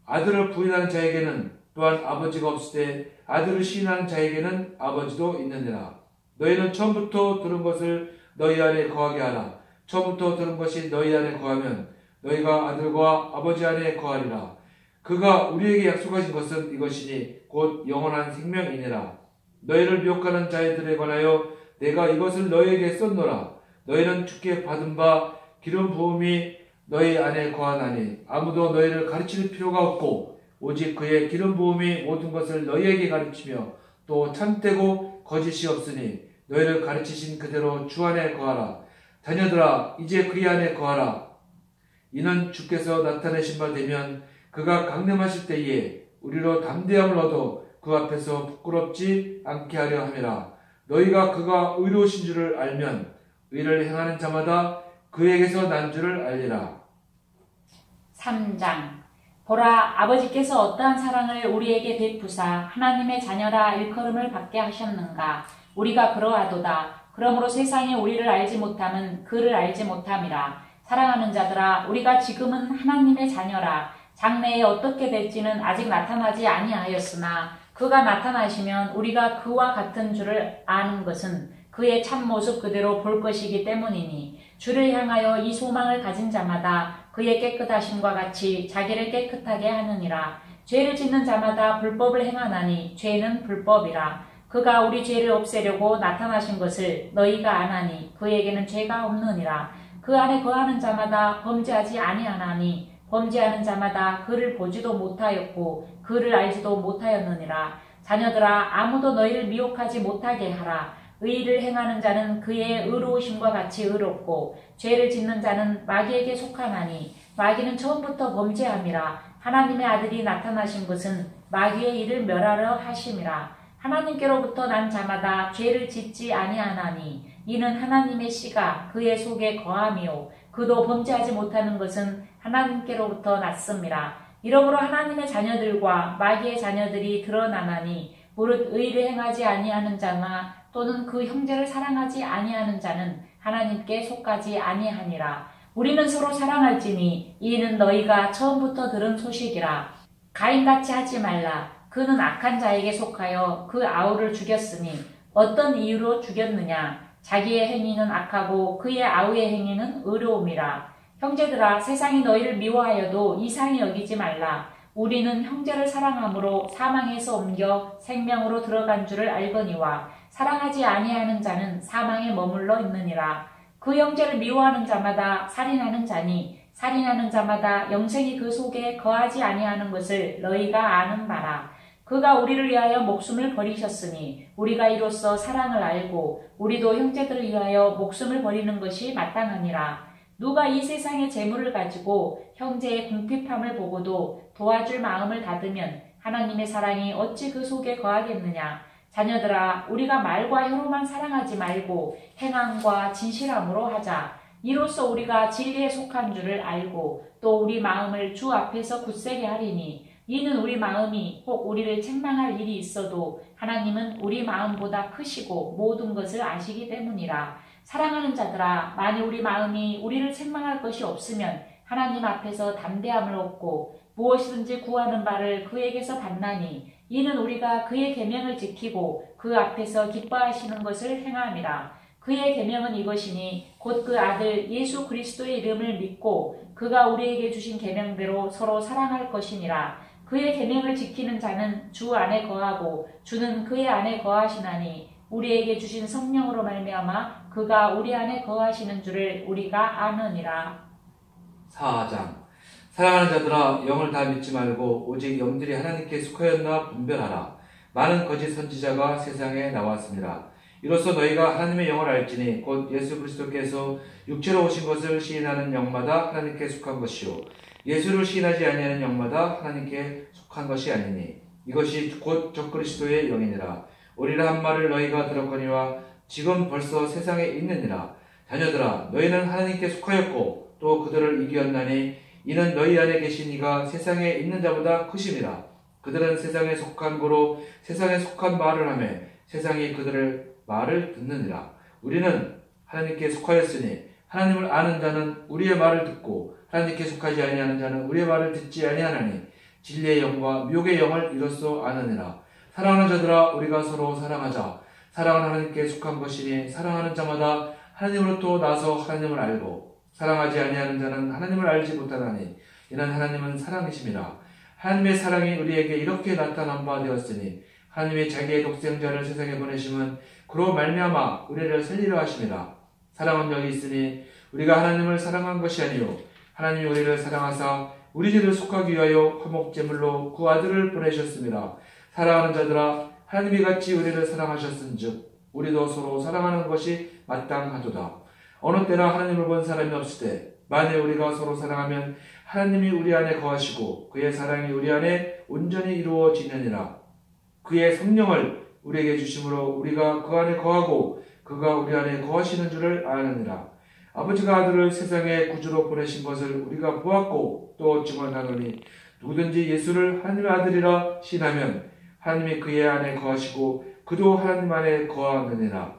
아들을 부인하는 자에게는 또한 아버지가 없을 때 아들을 시인하는 자에게는 아버지도 있느니라. 너희는 처음부터 들은 것을 너희 안에 거하게 하라. 처음부터 들은 것이 너희 안에 거하면 너희가 아들과 아버지 안에 거하리라. 그가 우리에게 약속하신 것은 이것이니 곧 영원한 생명이니라. 너희를 미혹하는 자들에 관하여 내가 이것을 너희에게 썼노라. 너희는 주께 받은 바 기름 부음이 너희 안에 거하나니 아무도 너희를 가르칠 필요가 없고 오직 그의 기름 부음이 모든 것을 너희에게 가르치며 또 참되고 거짓이 없으니 너희를 가르치신 그대로 주 안에 거하라. 자녀들아 이제 그의 안에 거하라. 이는 주께서 나타내신 바 되면 그가 강림하실 때에 우리로 담대함을 얻어 그 앞에서 부끄럽지 않게 하려 함이라. 너희가 그가 의로우신 줄을 알면 의를 행하는 자마다 그에게서 난 줄을 알리라. 3장 보라 아버지께서 어떠한 사랑을 우리에게 베푸사 하나님의 자녀라 일컬음을 받게 하셨는가. 우리가 그러하도다. 그러므로 세상이 우리를 알지 못함은 그를 알지 못함이라. 사랑하는 자들아 우리가 지금은 하나님의 자녀라. 장래에 어떻게 될지는 아직 나타나지 아니하였으나 그가 나타나시면 우리가 그와 같은 줄을 아는 것은 그의 참모습 그대로 볼 것이기 때문이니 주를 향하여 이 소망을 가진 자마다 그의 깨끗하심과 같이 자기를 깨끗하게 하느니라. 죄를 짓는 자마다 불법을 행하나니 죄는 불법이라. 그가 우리 죄를 없애려고 나타나신 것을 너희가 아나니 그에게는 죄가 없느니라. 그 안에 거하는 자마다 범죄하지 아니하나니 범죄하는 자마다 그를 보지도 못하였고 그를 알지도 못하였느니라. 자녀들아, 아무도 너희를 미혹하지 못하게 하라. 의를 행하는 자는 그의 의로우심과 같이 의롭고 죄를 짓는 자는 마귀에게 속하나니 마귀는 처음부터 범죄함이라. 하나님의 아들이 나타나신 것은 마귀의 일을 멸하려 하심이라. 하나님께로부터 난 자마다 죄를 짓지 아니하나니 이는 하나님의 씨가 그의 속에 거함이요 그도 범죄하지 못하는 것은 하나님께로부터 났음이라. 이러므로 하나님의 자녀들과 마귀의 자녀들이 드러나나니 무릇 의를 행하지 아니하는 자나 또는 그 형제를 사랑하지 아니하는 자는 하나님께 속하지 아니하니라. 우리는 서로 사랑할지니 이는 너희가 처음부터 들은 소식이라. 가인같이 하지 말라. 그는 악한 자에게 속하여 그 아우를 죽였으니 어떤 이유로 죽였느냐. 자기의 행위는 악하고 그의 아우의 행위는 의로움이라. 형제들아, 세상이 너희를 미워하여도 이상히 여기지 말라. 우리는 형제를 사랑함으로 사망에서 옮겨 생명으로 들어간 줄을 알거니와 사랑하지 아니하는 자는 사망에 머물러 있느니라. 그 형제를 미워하는 자마다 살인하는 자니 살인하는 자마다 영생이 그 속에 거하지 아니하는 것을 너희가 아는 바라. 그가 우리를 위하여 목숨을 버리셨으니 우리가 이로써 사랑을 알고 우리도 형제들을 위하여 목숨을 버리는 것이 마땅하니라. 누가 이 세상의 재물을 가지고 형제의 궁핍함을 보고도 도와줄 마음을 닫으면 하나님의 사랑이 어찌 그 속에 거하겠느냐. 자녀들아, 우리가 말과 혀로만 사랑하지 말고 행함과 진실함으로 하자. 이로써 우리가 진리에 속한 줄을 알고 또 우리 마음을 주 앞에서 굳세게 하리니 이는 우리 마음이 혹 우리를 책망할 일이 있어도 하나님은 우리 마음보다 크시고 모든 것을 아시기 때문이라. 사랑하는 자들아, 만일 우리 마음이 우리를 책망할 것이 없으면 하나님 앞에서 담대함을 얻고 무엇이든지 구하는 바를 그에게서 받나니 이는 우리가 그의 계명을 지키고 그 앞에서 기뻐하시는 것을 행함이라. 그의 계명은 이것이니 곧 그 아들 예수 그리스도의 이름을 믿고 그가 우리에게 주신 계명대로 서로 사랑할 것이니라. 그의 계명을 지키는 자는 주 안에 거하고 주는 그의 안에 거하시나니 우리에게 주신 성령으로 말미암아 그가 우리 안에 거하시는 줄을 우리가 아느니라. 4장. 사랑하는 자들아, 영을 다 믿지 말고 오직 영들이 하나님께 속하였나 분별하라. 많은 거짓 선지자가 세상에 나왔습니다. 이로써 너희가 하나님의 영을 알지니 곧 예수 그리스도께서 육체로 오신 것을 시인하는 영마다 하나님께 속한 것이요 예수를 시인하지 아니하는 영마다 하나님께 속한 것이 아니니 이것이 곧 적그리스도의 영이니라. 오리라 한 말을 너희가 들었거니와 지금 벌써 세상에 있느니라. 자녀들아, 너희는 하나님께 속하였고 또 그들을 이기었나니 이는 너희 안에 계신 이가 세상에 있는 자보다 크심이라. 그들은 세상에 속한 고로 세상에 속한 말을 하며 세상이 그들을 말을 듣느니라. 우리는 하나님께 속하였으니 하나님을 아는 자는 우리의 말을 듣고 하나님께 속하지 아니하는 자는 우리의 말을 듣지 아니하나니 진리의 영과 미혹의 영을 이로써 아느니라. 사랑하는 자들아, 우리가 서로 사랑하자. 사랑은 하나님께 속한 것이니 사랑하는 자마다 하나님으로부터 나서 하나님을 알고 사랑하지 아니하는 자는 하나님을 알지 못하나니 이는 하나님은 사랑이심이라. 하나님의 사랑이 우리에게 이렇게 나타난 바 되었으니 하나님이 자기의 독생자를 세상에 보내심은 그로 말미암아 우리를 살리려 하심이라. 사랑은 여기 있으니 우리가 하나님을 사랑한 것이 아니요 하나님이 우리를 사랑하사 우리 죄를 속하기 위하여 화목제물로 그 아들을 보내셨습니다. 사랑하는 자들아, 하나님이 같이 우리를 사랑하셨은즉 우리도 서로 사랑하는 것이 마땅하도다. 어느 때나 하나님을 본 사람이 없을 때 만일 우리가 서로 사랑하면 하나님이 우리 안에 거하시고 그의 사랑이 우리 안에 온전히 이루어지느니라. 그의 성령을 우리에게 주심으로 우리가 그 안에 거하고 그가 우리 안에 거하시는 줄을 아느니라. 아버지가 아들을 세상에 구주로 보내신 것을 우리가 보았고 또 증언하노니 누구든지 예수를 하나님의 아들이라 시인하면 하나님이 그의 안에 거하시고 그도 하나님 안에 거하느니라.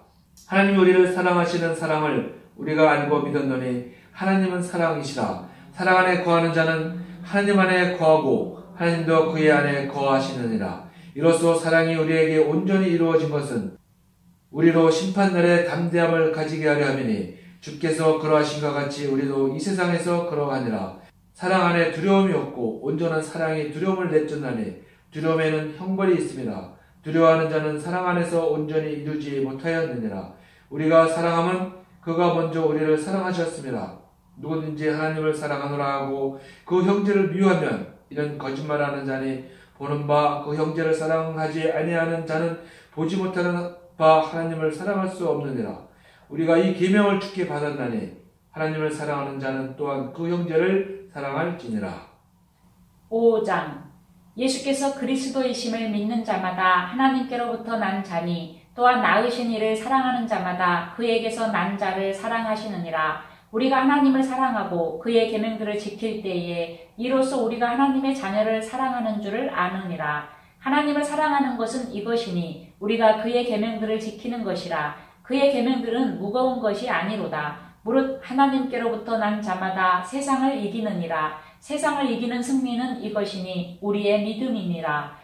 하나님이 우리를 사랑하시는 사랑을 우리가 알고 믿었노니 하나님은 사랑이시라. 사랑 안에 거하는 자는 하나님 안에 거하고 하나님도 그의 안에 거하시느니라. 이로써 사랑이 우리에게 온전히 이루어진 것은 우리로 심판날에 담대함을 가지게 하려 함이니 주께서 그러하신것 같이 우리도 이 세상에서 그러하니라. 사랑 안에 두려움이 없고 온전한 사랑이 두려움을 내쫓나니 두려움에는 형벌이 있습니다. 두려워하는 자는 사랑 안에서 온전히 이루지 못하였느니라. 우리가 사랑함은 그가 먼저 우리를 사랑하셨습니다. 누구든지 하나님을 사랑하노라 하고 그 형제를 미워하면 이는 거짓말하는 자니 보는 바 그 형제를 사랑하지 아니하는 자는 보지 못하는 바 하나님을 사랑할 수 없느니라. 우리가 이 계명을 주께 받았나니 하나님을 사랑하는 자는 또한 그 형제를 사랑할지니라. 5장 예수께서 그리스도이심을 믿는 자마다 하나님께로부터 난 자니 또한 낳으신 이를 사랑하는 자마다 그에게서 난 자를 사랑하시느니라. 우리가 하나님을 사랑하고 그의 계명들을 지킬 때에 이로써 우리가 하나님의 자녀를 사랑하는 줄을 아느니라. 하나님을 사랑하는 것은 이것이니 우리가 그의 계명들을 지키는 것이라. 그의 계명들은 무거운 것이 아니로다. 무릇 하나님께로부터 난 자마다 세상을 이기느니라. 세상을 이기는 승리는 이것이니 우리의 믿음이니라.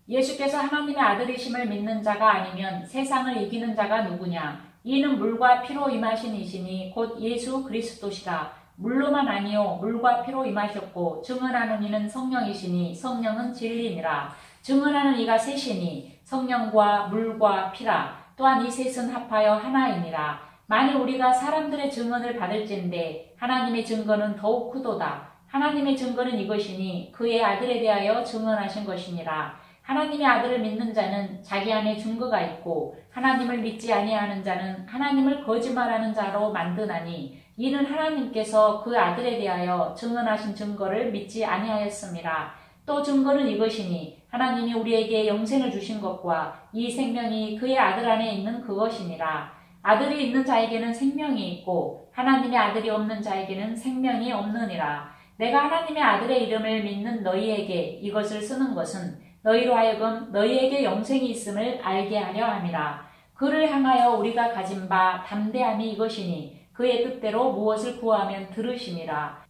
예수께서 하나님의 아들이심을 믿는 자가 아니면 세상을 이기는 자가 누구냐? 이는 물과 피로 임하신 이시니 곧 예수 그리스도시라. 물로만 아니요 물과 피로 임하셨고 증언하는 이는 성령이시니 성령은 진리니라. 증언하는 이가 셋이니 성령과 물과 피라. 또한 이 셋은 합하여 하나이니라. 만일 우리가 사람들의 증언을 받을진대 하나님의 증거는 더욱 크도다. 하나님의 증거는 이것이니 그의 아들에 대하여 증언하신 것이니라. 하나님의 아들을 믿는 자는 자기 안에 증거가 있고 하나님을 믿지 아니하는 자는 하나님을 거짓말하는 자로 만드나니 이는 하나님께서 그 아들에 대하여 증언하신 증거를 믿지 아니하였음이라. 또 증거는 이것이니 하나님이 우리에게 영생을 주신 것과 이 생명이 그의 아들 안에 있는 그것이니라. 아들이 있는 자에게는 생명이 있고 하나님의 아들이 없는 자에게는 생명이 없느니라. 내가 하나님의 아들의 이름을 믿는 너희에게 이것을 쓰는 것은 너희로 하여금 너희에게 영생이 있음을 알게 하려 함이라. 그를 향하여 우리가 가진 바 담대함이 이것이니 그의 뜻대로 무엇을 구하면 들으심이라.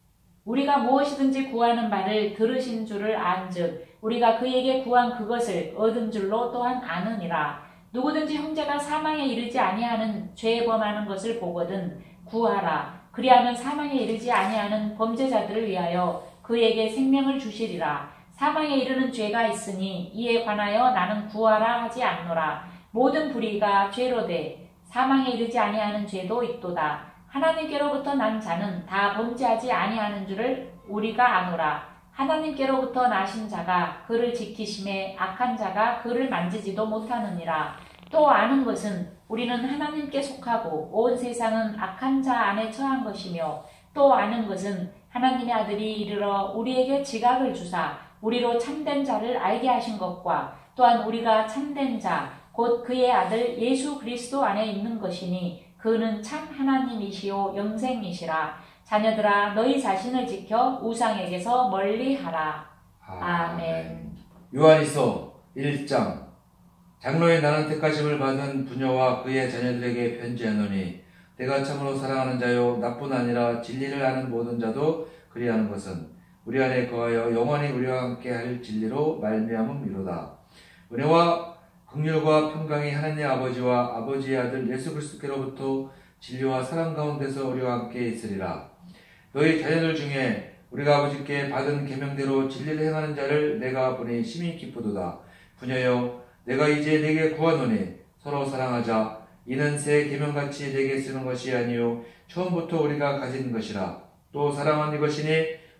우리가 무엇이든지 구하는 바를 들으신 줄을 안즉 우리가 그에게 구한 그것을 얻은 줄로 또한 아느니라. 누구든지 형제가 사망에 이르지 아니하는 죄에 범하는 것을 보거든 구하라. 그리하면 사망에 이르지 아니하는 범죄자들을 위하여 그에게 생명을 주시리라. 사망에 이르는 죄가 있으니 이에 관하여 나는 구하라 하지 않노라. 모든 불의가 죄로 돼 사망에 이르지 아니하는 죄도 있도다. 하나님께로부터 난 자는 다 범죄하지 아니하는 줄을 우리가 아노라. 하나님께로부터 나신 자가 그를 지키심에 악한 자가 그를 만지지도 못하느니라. 또 아는 것은 우리는 하나님께 속하고 온 세상은 악한 자 안에 처한 것이며 또 아는 것은 하나님의 아들이 이르러 우리에게 지각을 주사 우리로 참된 자를 알게 하신 것과 또한 우리가 참된 자 곧 그의 아들 예수 그리스도 안에 있는 것이니 그는 참 하나님이시요 영생이시라. 자녀들아 너희 자신을 지켜 우상에게서 멀리하라. 아멘. 요한일서 1장 장로의 나는 택하심을 받은 부녀와 그의 자녀들에게 편지하노니 내가 참으로 사랑하는 자요 나뿐 아니라 진리를 아는 모든 자도 그리하는 것은 우리 안에 거하여 영원히 우리와 함께 할 진리로 말미암음이로다. 은혜와 긍휼과 평강이 하나님 아버지와 아버지의 아들 예수 그리스도께로부터 진리와 사랑 가운데서 우리와 함께 있으리라. 너희 자녀들 중에 우리가 아버지께 받은 계명대로 진리를 행하는 자를 내가 보니 심히 기쁘도다. 부녀여 내가 이제 네게 구하노니 서로 사랑하자. 이는 새 계명같이 네게 쓰는 것이 아니요 처음부터 우리가 가진 것이라. 또 사랑은 이것이니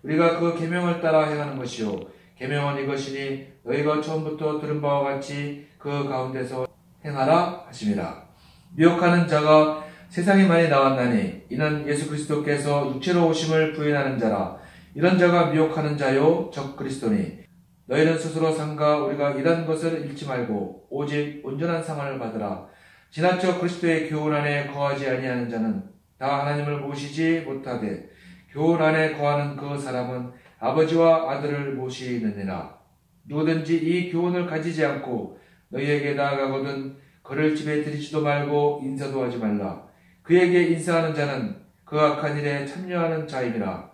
우리가 그 계명을 따라 행하는 것이요 계명은 이것이니 너희가 처음부터 들은 바와 같이 그 가운데서 행하라 하심이라. 미혹하는 자가 세상에 많이 나왔나니 이는 예수 그리스도께서 육체로 오심을 부인하는 자라. 이런 자가 미혹하는 자요 적 그리스도니 너희는 스스로 삼가 우리가 이런 것을 잃지 말고 오직 온전한 상을 받으라. 지나쳐 그리스도의 교훈 안에 거하지 아니하는 자는 다 하나님을 모시지 못하되 교훈 안에 거하는 그 사람은 아버지와 아들을 모시느니라. 누구든지 이 교훈을 가지지 않고 너희에게 나아가거든 그를 집에 들이지도 말고 인사도 하지 말라. 그에게 인사하는 자는 그 악한 일에 참여하는 자임이라.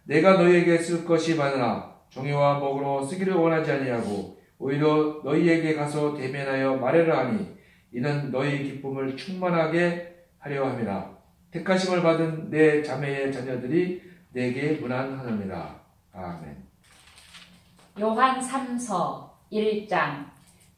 내가 너희에게 쓸 것이 많으나 종이와 먹으로 쓰기를 원하지 아니하고 오히려 너희에게 가서 대면하여 말하라 하니 이는 너희 기쁨을 충만하게 하려 함이라. 택하심을 받은 내 자매의 자녀들이 내게 문안하느니라. 아멘. 요한 3서 1장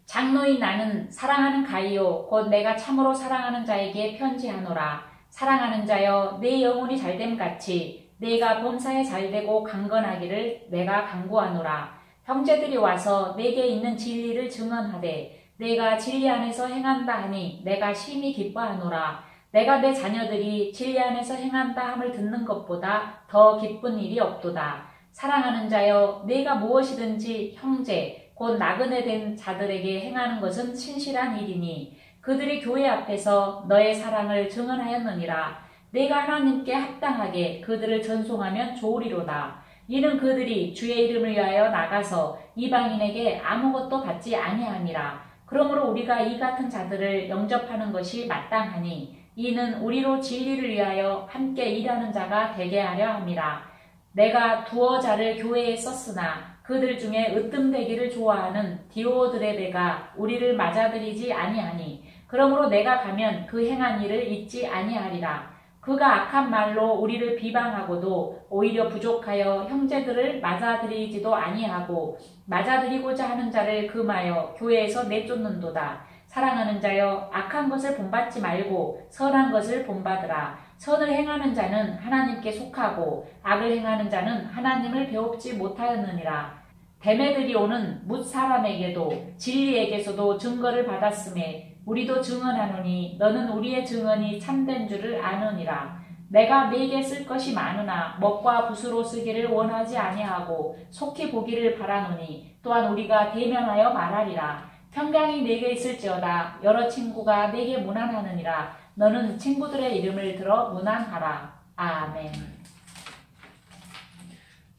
장로인 나는 사랑하는 가이오 곧 내가 참으로 사랑하는 자에게 편지하노라. 사랑하는 자여 내 영혼이 잘됨같이 내가 범사에 잘되고 강건하기를 내가 간구하노라. 형제들이 와서 내게 있는 진리를 증언하되 내가 진리 안에서 행한다 하니 내가 심히 기뻐하노라. 내가 내 자녀들이 진리 안에서 행한다 함을 듣는 것보다 더 기쁜 일이 없도다. 사랑하는 자여, 내가 무엇이든지 형제 곧 나그네 된 자들에게 행하는 것은 신실한 일이니 그들이 교회 앞에서 너의 사랑을 증언하였느니라. 내가 하나님께 합당하게 그들을 전송하면 좋으리로다. 이는 그들이 주의 이름을 위하여 나가서 이방인에게 아무것도 받지 아니함이라. 그러므로 우리가 이 같은 자들을 영접하는 것이 마땅하니 이는 우리로 진리를 위하여 함께 일하는 자가 되게 하려 함이라. 내가 두어 자를 교회에 썼으나 그들 중에 으뜸되기를 좋아하는 디오드레베가 우리를 맞아들이지 아니하니 그러므로 내가 가면 그 행한 일을 잊지 아니하리라. 그가 악한 말로 우리를 비방하고도 오히려 부족하여 형제들을 맞아들이지도 아니하고 맞아들이고자 하는 자를 금하여 교회에서 내쫓는도다. 사랑하는 자여, 악한 것을 본받지 말고 선한 것을 본받으라. 선을 행하는 자는 하나님께 속하고 악을 행하는 자는 하나님을 배웁지 못하였느니라. 데메드리오는 뭇 사람에게도 진리에게서도 증거를 받았음에 우리도 증언하노니 너는 우리의 증언이 참된 줄을 아느니라. 내가 네게 쓸 것이 많으나 먹과 붓으로 쓰기를 원하지 아니하고 속히 보기를 바라노니 또한 우리가 대면하여 말하리라. 평강이 네게 있을지어다. 여러 친구가 네게 문안하느니라. 너는 친구들의 이름을 들어 문안하라. 아멘.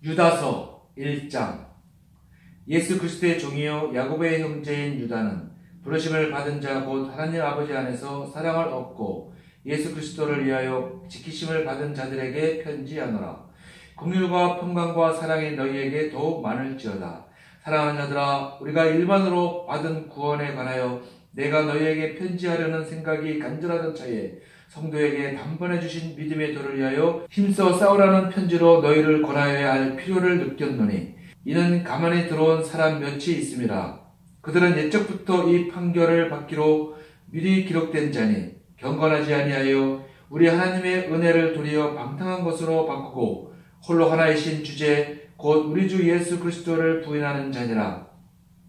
유다서 1장. 예수 그리스도의 종이요 야곱의 형제인 유다는 부르심을 받은 자 곧 하나님 아버지 안에서 사랑을 얻고 예수 그리스도를 위하여 지키심을 받은 자들에게 편지하노라. 긍휼과 평강과 사랑이 너희에게 더욱 많을지어다. 사랑하는 자들아, 우리가 일반으로 받은 구원에 관하여 내가 너희에게 편지하려는 생각이 간절하던 차에 성도에게 단번에 주신 믿음의 도를 위하여 힘써 싸우라는 편지로 너희를 권하여야 할 필요를 느꼈노니 이는 가만히 들어온 사람 몇이 있음이라. 그들은 옛적부터 이 판결을 받기로 미리 기록된 자니 경건하지 아니하여 우리 하나님의 은혜를 도리어 방탕한 것으로 바꾸고 홀로 하나이신 주제 곧 우리 주 예수 그리스도를 부인하는 자니라.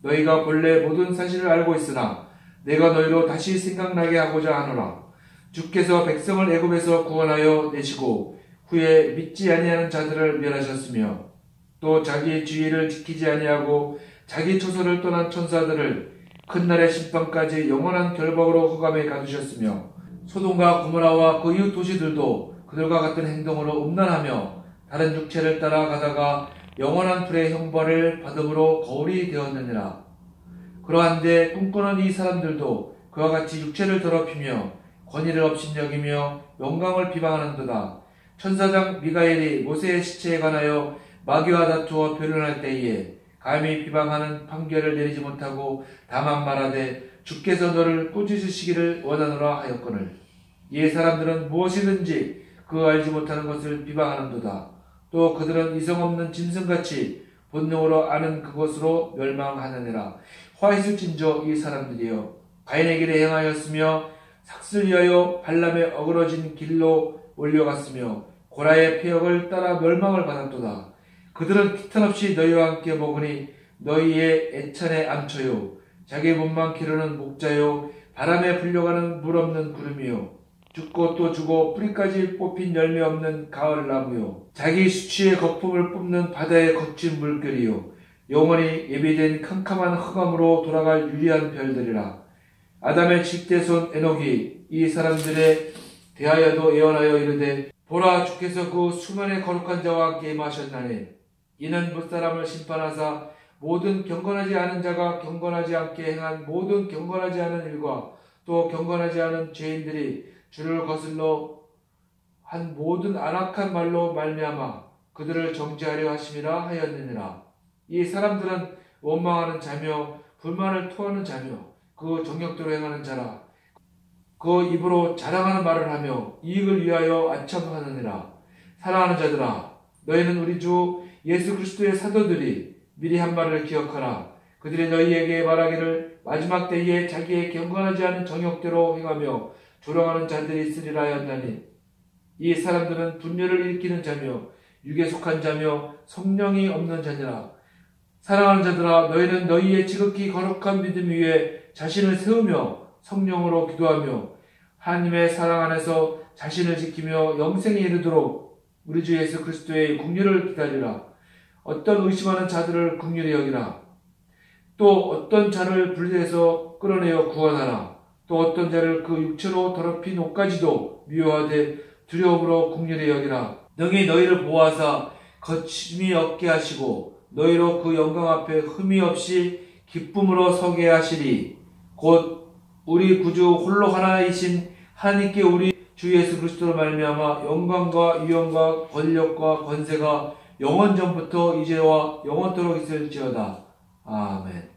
너희가 본래 모든 사실을 알고 있으나 내가 너희로 다시 생각나게 하고자 하노라. 주께서 백성을 애굽에서 구원하여 내시고 후에 믿지 아니하는 자들을 멸하셨으며 또 자기 주의를 지키지 아니하고 자기 초소를 떠난 천사들을 큰 날의 심판까지 영원한 결박으로 흑암에 가두셨으며 소돔과 고모라와 그 이웃 도시들도 그들과 같은 행동으로 음란하며 다른 육체를 따라가다가 영원한 불의 형벌을 받음으로 거울이 되었느니라. 그러한데 꿈꾸는 이 사람들도 그와 같이 육체를 더럽히며 권위를 업신여기며 영광을 비방하는도다. 천사장 미가엘이 모세의 시체에 관하여 마귀와 다투어 변론할 때에 감히 비방하는 판결을 내리지 못하고 다만 말하되 주께서 너를 꾸짖으시기를 원하노라 하였거늘 이 사람들은 무엇이든지 그 알지 못하는 것을 비방하는도다. 또 그들은 이성 없는 짐승같이 본능으로 아는 그것으로 멸망하느니라. 화 있을진저 이 사람들이여, 가인의 길에 행하였으며 삭슬 위하여 발람의 어그러진 길로 올려갔으며 고라의 폐역을 따라 멸망을 받았도다. 그들은 피탄없이 너희와 함께 먹으니 너희의 애찬에 암쳐요. 자기 몸만 기르는 목자요, 바람에 불려가는 물 없는 구름이요, 죽고 또 죽어 뿌리까지 뽑힌 열매 없는 가을 나무요, 자기 수치의 거품을 뿜는 바다의 거친 물결이요, 영원히 예비된 캄캄한 흑암으로 돌아갈 유리한 별들이라. 아담의 칠대손 에녹이 이 사람들에 대하여도 예언하여 이르되 보라, 주께서 그 수많은 거룩한 자와 함께 임하셨나니 이는 무사람을 심판하사 모든 경건하지 않은 자가 경건하지 않게 행한 모든 경건하지 않은 일과 또 경건하지 않은 죄인들이 주를 거슬러 한 모든 안악한 말로 말미암아 그들을 정죄하려 하심이라 하였느니라. 이 사람들은 원망하는 자며 불만을 토하는 자며 그 정욕대로 행하는 자라. 그 입으로 자랑하는 말을 하며 이익을 위하여 아첨하느니라. 사랑하는 자들아, 너희는 우리 주 예수 그리스도의 사도들이 미리 한 말을 기억하라. 그들이 너희에게 말하기를 마지막 때에 자기의 경건하지 않은 정욕대로 행하며 조롱하는 자들이 있으리라 하였나니 이 사람들은 분열을 일으키는 자며 육에 속한 자며 성령이 없는 자니라. 사랑하는 자들아, 너희는 너희의 지극히 거룩한 믿음 위에 자신을 세우며 성령으로 기도하며 하나님의 사랑 안에서 자신을 지키며 영생에 이르도록 우리 주 예수 그리스도의 긍휼을 기다리라. 어떤 의심하는 자들을 긍휼히 여기라. 또 어떤 자를 분리해서 끌어내어 구원하라. 또 어떤 자를 그 육체로 더럽힌 옷까지도 미워하되 두려움으로 긍휼히 여기라. 능히 너희를 보호하사 거침이 없게 하시고 너희로 그 영광 앞에 흠이 없이 기쁨으로 서게 하시리. 곧 우리 구주 홀로 하나이신 하나님께 우리 주 예수 그리스도로 말미암아 영광과 위엄과 권력과 권세가 영원전부터 이제와 영원토록 있을지어다. 아멘.